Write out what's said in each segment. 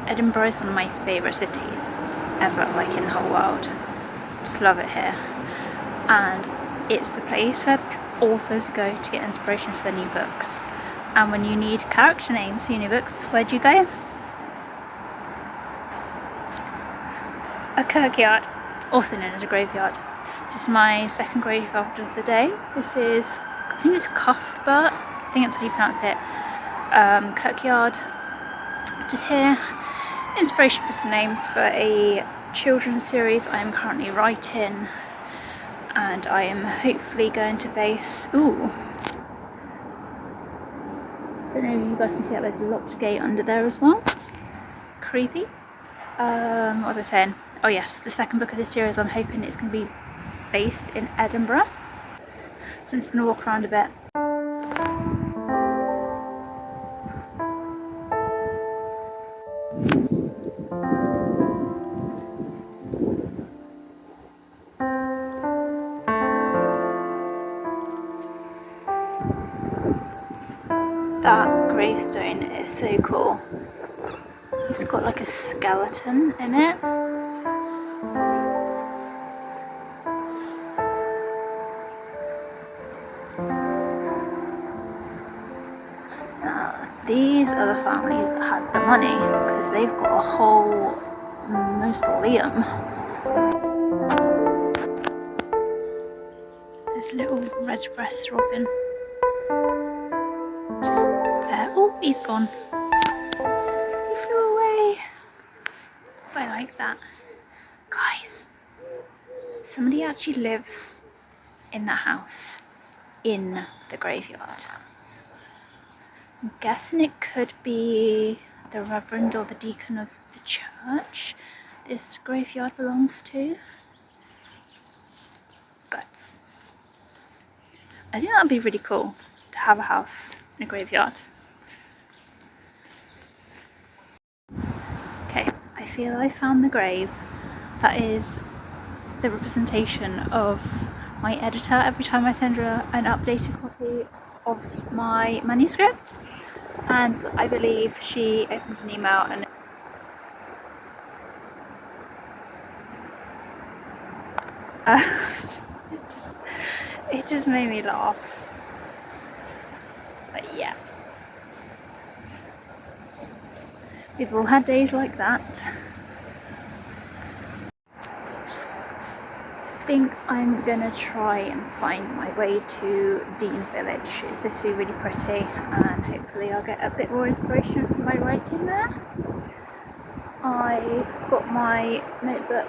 Edinburgh is one of my favourite cities ever, like in the whole world. Just love it here. And it's the place where authors go to get inspiration for their new books. And when you need character names for your new books, where do you go? A kirkyard, also known as a graveyard. This is my second graveyard of the day. This is, I think it's Cuthbert, I think that's how you pronounce it. Kirkyard. Just here, inspiration for some names for a children's series I am currently writing, and I am hopefully going to base. Ooh, don't know if you guys can see that there's a locked gate under there as well. Creepy. What was I saying? Oh yes, the second book of this series, I'm hoping it's going to be based in Edinburgh. So I'm just going to walk around a bit. That gravestone is so cool. It's got like a skeleton in it. These are the families that had the money, because they've got a whole mausoleum. There's a little red-breast robin. Just there. Oh, he's gone. He flew away. But I like that. Guys, somebody actually lives in that house, in the graveyard. I'm guessing it could be the reverend or the deacon of the church this graveyard belongs to. But I think that would be really cool to have a house in a graveyard. Okay, I feel I found the grave that is the representation of my editor every time I send her an updated copy of my manuscript. And I believe she opens an email and it just made me laugh. But yeah, we've all had days like that. I think I'm gonna try and find my way to Dean Village. It's supposed to be really pretty, and hopefully I'll get a bit more inspiration from my writing there. I've got my notebook.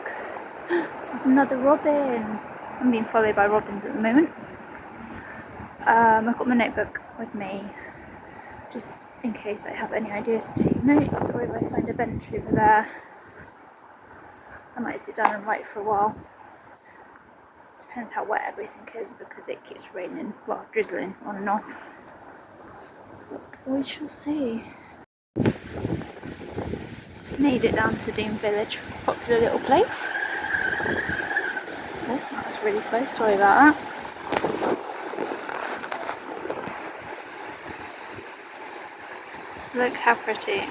There's another robin. I'm being followed by robins at the moment. I've got my notebook with me, just in case I have any ideas to take notes, or if I find a bench over there, I might sit down and write for a while. Depends how wet everything is, because it keeps raining, well, drizzling on and off. But we shall see. Made it down to Dean Village, popular little place. Oh, that was really close, sorry about that. Look how pretty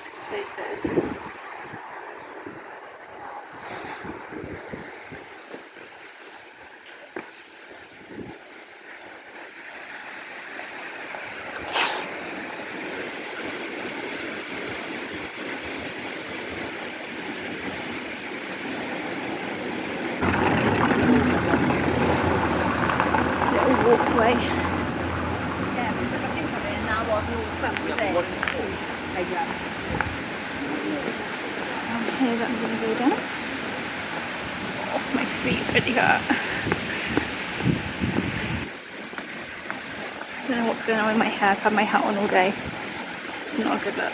this place is. Walkway. Yeah, because I think of it and now was all family there. Okay, I'm going to go down. Oh, my feet really hurt. I don't know what's going on with my hair. I've had my hat on all day. It's not a good look.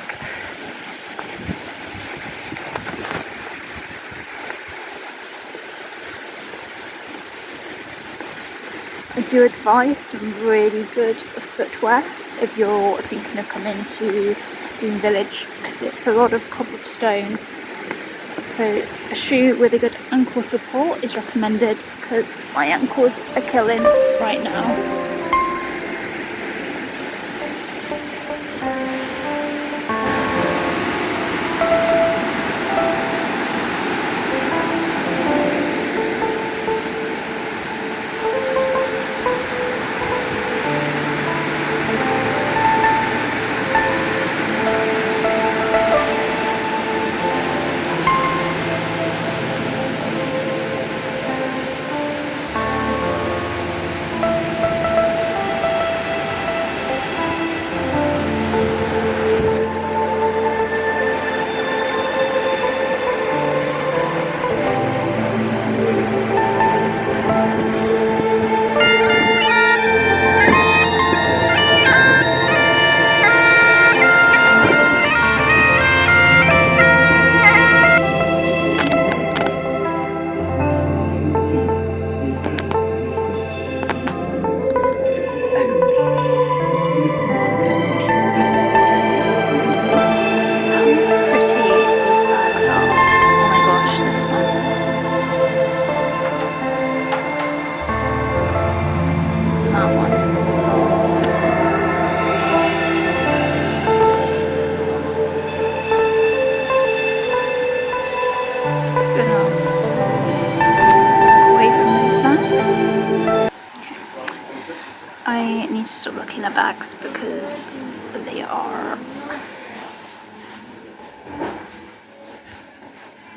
I do advise some really good footwear if you're thinking of coming to Dean Village, because it's a lot of cobblestones. So a shoe with a good ankle support is recommended, because my ankles are killing right now. Kina bags because they are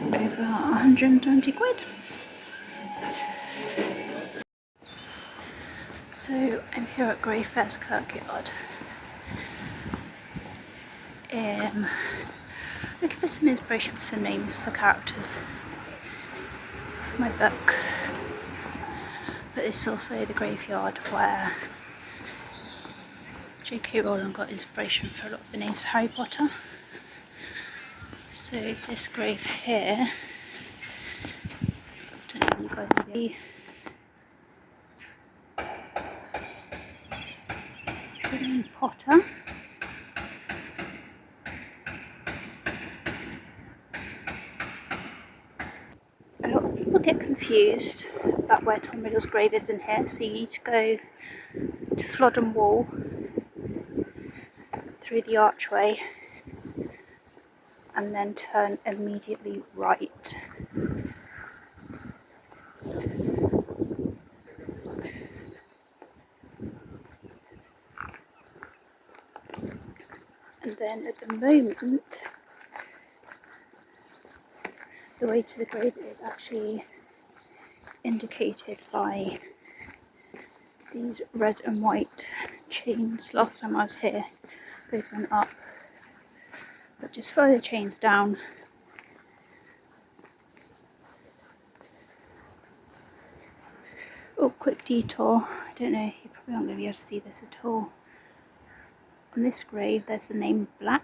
over 120 quid. So I'm here at Greyfriars Kirkyard, looking for some inspiration for some names for characters for my book. But this is also the graveyard where J.K. Rowling got inspiration for a lot of the names of Harry Potter. So this grave here, I don't know if you guys can see, the name Potter. A lot of people get confused about where Tom Riddle's grave is in here, so you need to go to Flodden Wall through the archway and then turn immediately right. And then at the moment, the way to the grave is actually indicated by these red and white chains. Last time I was here, those went up, but just follow the chains down. Oh, quick detour. I don't know, you probably aren't going to be able to see this at all. On this grave, there's the name Black,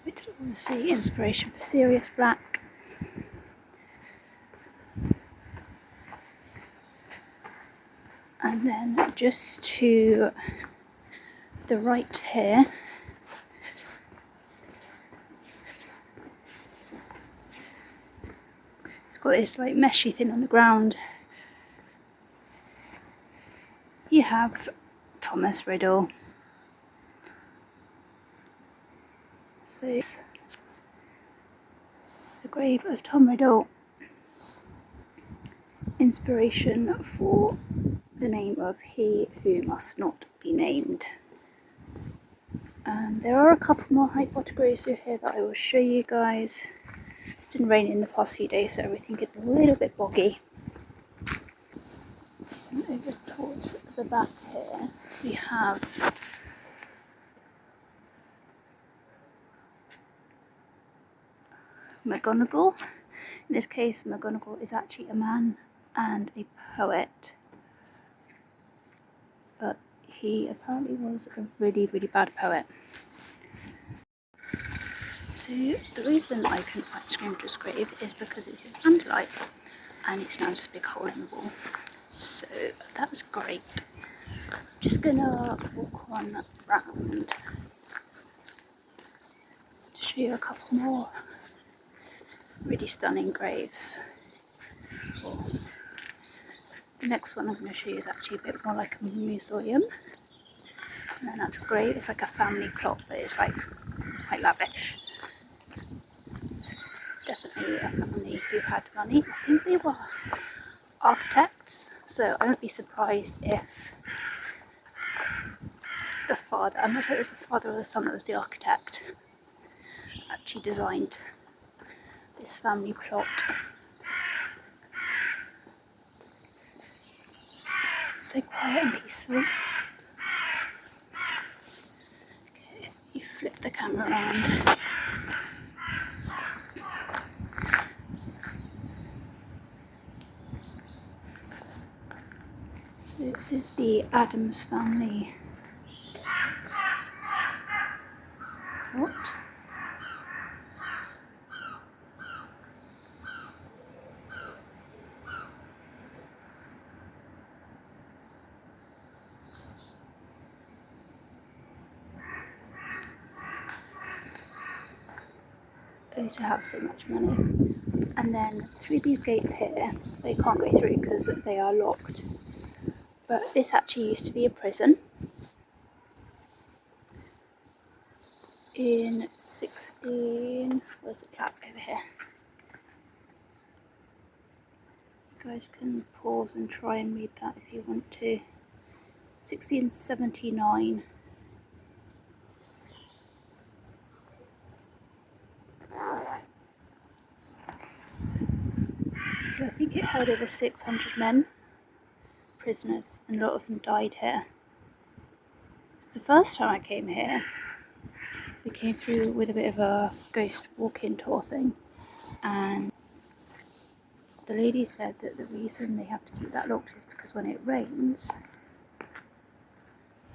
which is obviously inspiration for Sirius Black. And then just to the right here, it's got this like meshy thing on the ground. You have Thomas Riddle. So it's the grave of Tom Riddle, inspiration for the name of He Who Must Not Be Named. There are a couple more Harry Potter graves through here that I will show you guys. It's been raining the past few days, so everything is a little bit boggy. And over towards the back here, we have McGonagall. In this case, McGonagall is actually a man and a poet, but he apparently was a really, really bad poet. So the reason I couldn't find Scrimgeour's grave is because it was vandalised and it's now just a big hole in the wall. So that's great. I'm just gonna walk on round to show you a couple more really stunning graves. Well, the next one I'm going to show you is actually a bit more like a museum than an actual grave. It's like a family plot, but it's like quite lavish. Definitely a family who had money. I think they were architects, so I won't be surprised if the father, I'm not sure it was the father or the son that was the architect, actually designed this family plot. So quiet and peaceful. Okay, you flip the camera around. So this is the Addams family plot. To have so much money. And then through these gates here, they can't go through because they are locked. But this actually used to be a prison. In 16, where's the plaque over here? You guys can pause and try and read that if you want to. 1679. So I think it held over 600 men, prisoners, and a lot of them died here. The first time I came here, we came through with a bit of a ghost walk-in tour thing, and the lady said that the reason they have to keep that locked is because when it rains,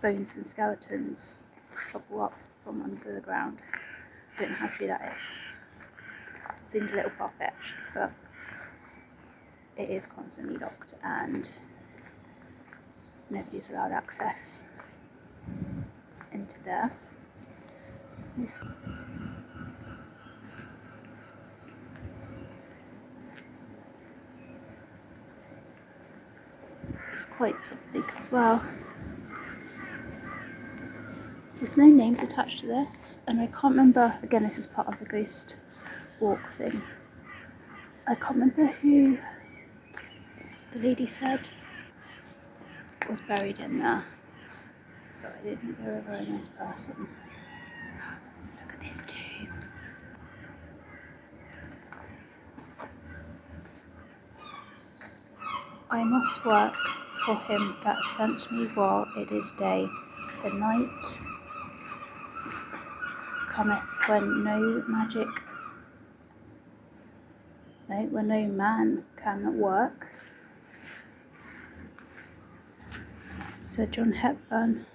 bones and skeletons bubble up from under the ground. I don't know how true that is. It seemed a little far-fetched, but it is constantly locked and nobody's allowed access into there. This is quite something as well. There's no names attached to this, and I can't remember, again this is part of the ghost walk thing, I can't remember who the lady said was buried in there, but I don't think they were a very nice person. Look at this tomb. I must work for him that sent me while it is day. The night cometh when no man can work. Sir John Hepburn.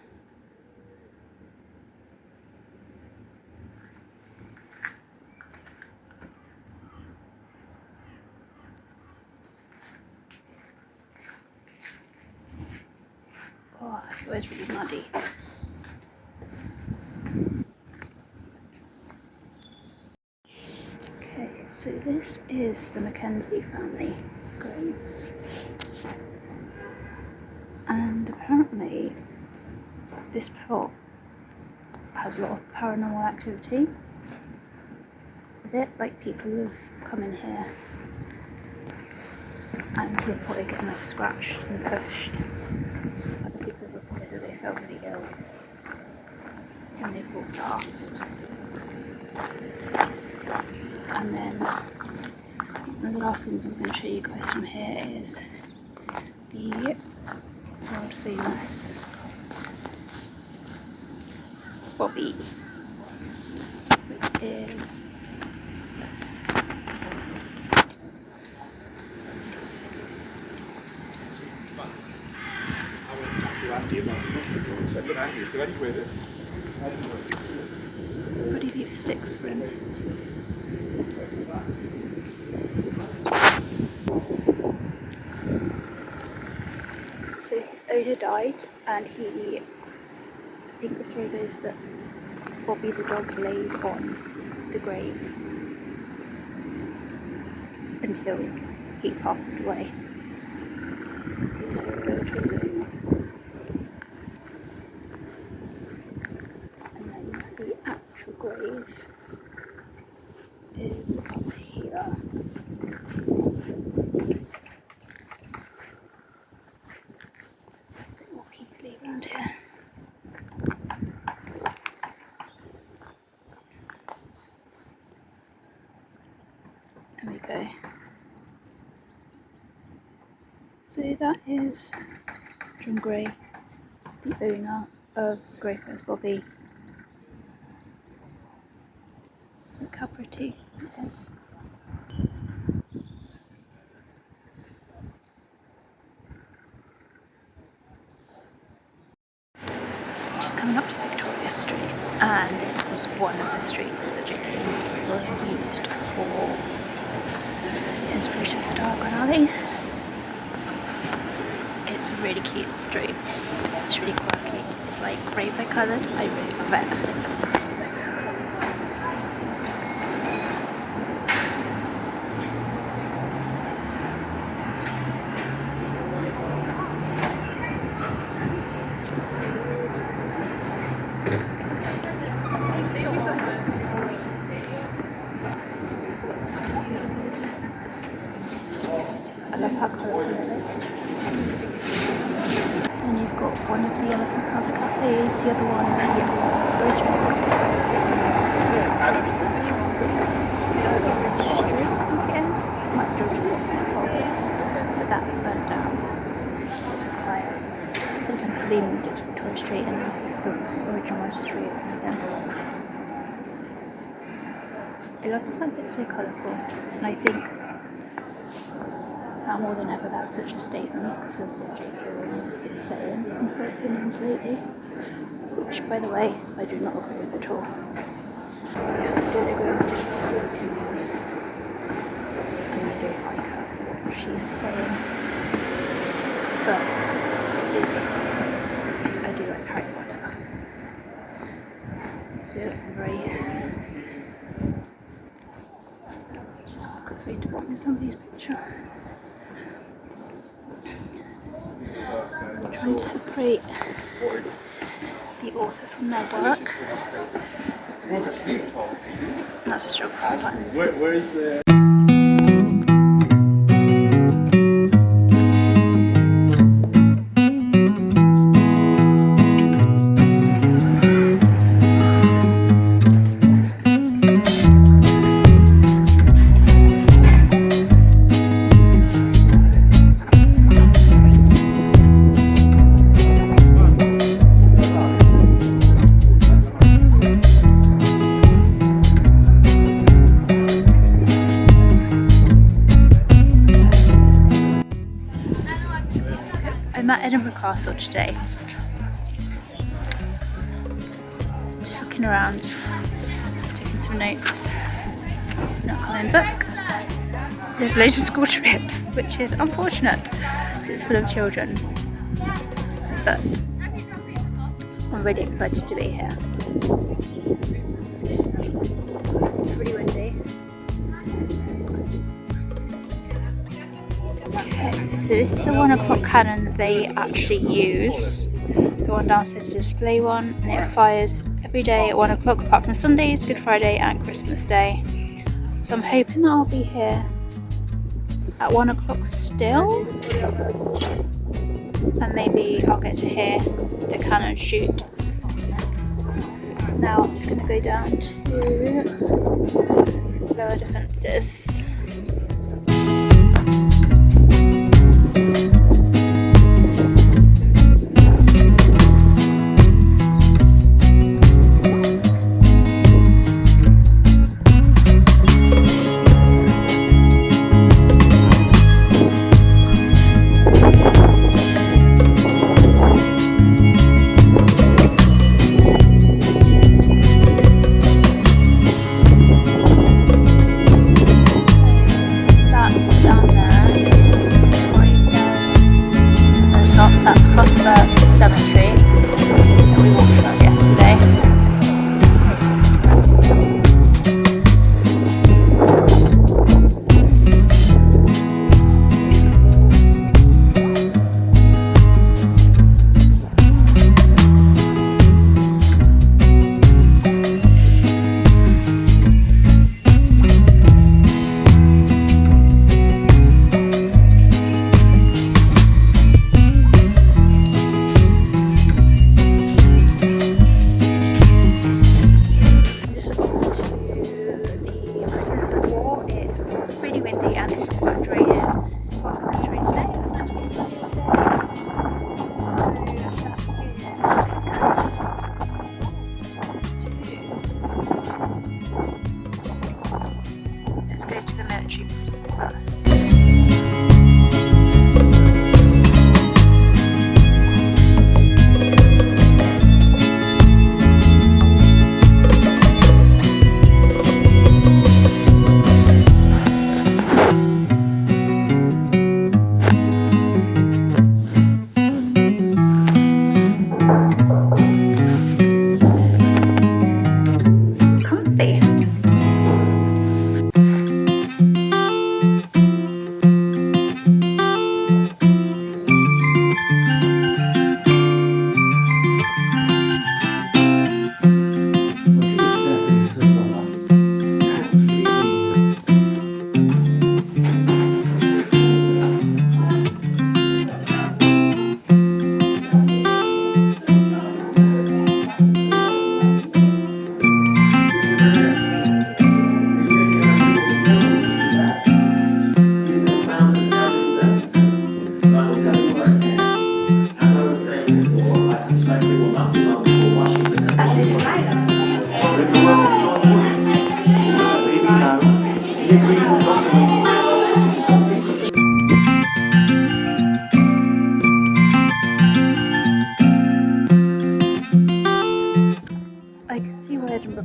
Oh, it was really muddy. Okay, so this is the Mackenzie family grave. And apparently this plot has a lot of paranormal activity with it, like people have come in here and reported getting like scratched and pushed. Other people have reported that they felt really ill when they've walked past. And then one of the last things I'm going to show you guys from here is the world famous Bobby, which is what do you leave sticks for him? So his owner died, and I think the story goes that Bobby the dog laid on the grave until he passed away. He was so loyal to his owner. And then the actual grave is up here. A bit more peacefully around here. There we go. So that is John Gray, the owner of Greyfriars Bobby. Look how pretty it is. Just coming up to Victoria Street, and this was one of the streets that J.K. Rowling used for inspiration for Diagon Alley. It's a really cute street. It's really quirky. It's like rainbow coloured. I really love it. I love how colourful it is. Then you've got one of the House Cafe is the other one, the original one. Street, I think it is. Might be George Street, I'm not sure. But that burnt down. It was a fire. Sometimes they moved it to Victoria Street and the original one was just reopened again. I love the fact that it's so colourful, and I think now more than ever that's such a statement because of what J.K. Rowling has been saying in her opinions lately, which, by the way, I do not agree with at all. Yeah, I don't agree with J.K. Rowling's opinions, and I don't like her for what she's saying, but I do like Harry Potter, so I'm very just afraid to walk in somebody's picture. I'm trying to separate the author from their work. That's a struggle sometimes. Where is the... I'm at Edinburgh Castle today. Just looking around, taking some notes. Not coming back. There's loads of school trips, which is unfortunate because it's full of children. But I'm really excited to be here. It's really windy. Okay, so this is the 1 o'clock cannon that they actually use. The one downstairs is a display one, and it fires every day at 1 o'clock apart from Sundays, Good Friday and Christmas Day. So I'm hoping that I'll be here at 1 o'clock still, and maybe I'll get to hear the cannon shoot. Now I'm just going to go down to lower defences.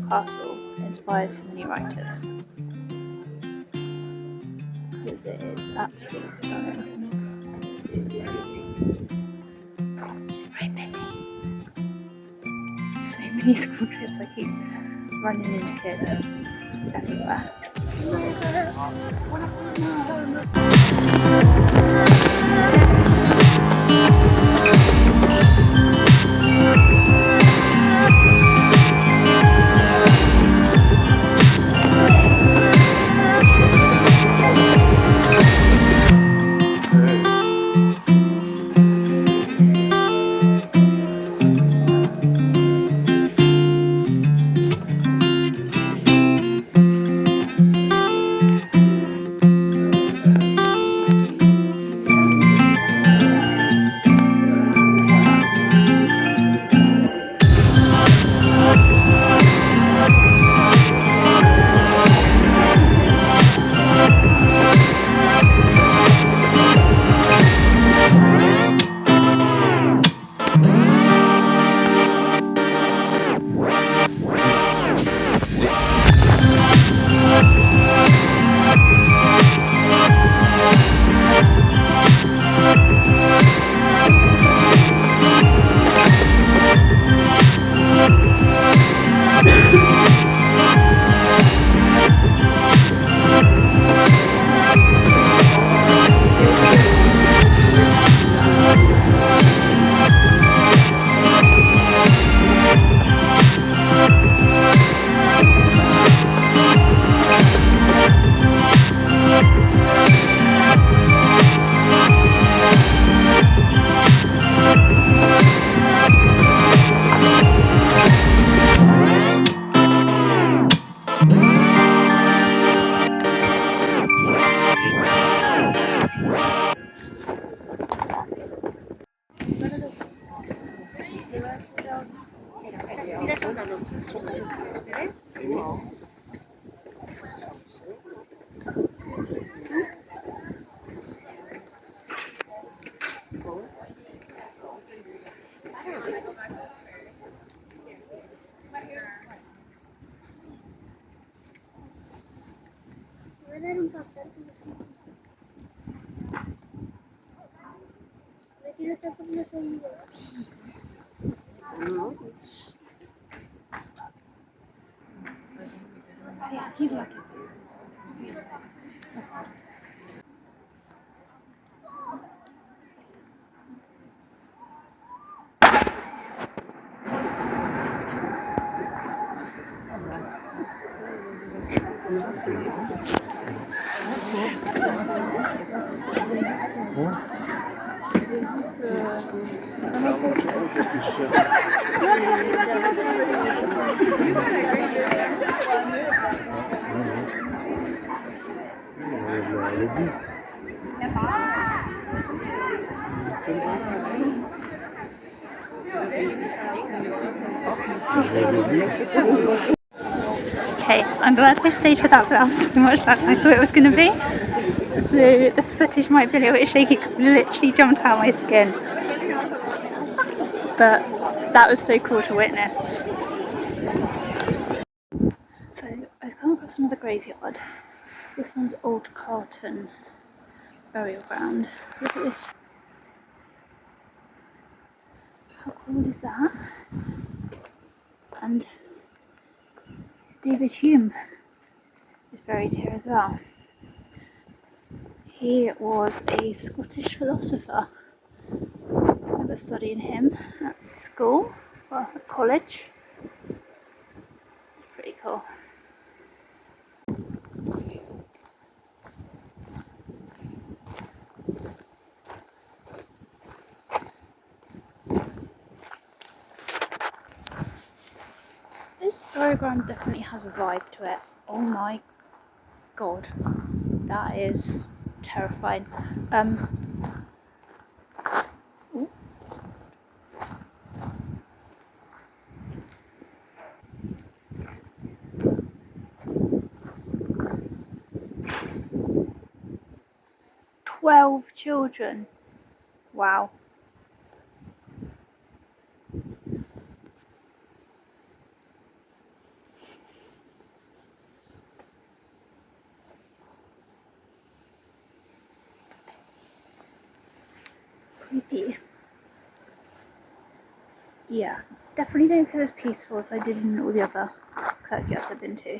castle inspires so many writers because it is absolutely stunning. She's very busy. So many school trips, I keep running into kids everywhere. Okay, I'm glad I stayed with that blouse so much that I thought it was going to be. So the footage might be a little bit shaky because it literally jumped out of my skin. But that was so cool to witness. So I've come across another graveyard. This one's Old Carlton burial ground. Look at this. How cool is that? And David Hume is buried here as well. He was a Scottish philosopher. I remember studying him at school, well, at college. It's pretty cool. This program definitely has a vibe to it. Oh my god, that is terrifying. Ooh. "12 children. Wow. creepy. Yeah, definitely don't feel as peaceful as I did in all the other Kirkyards I've been to.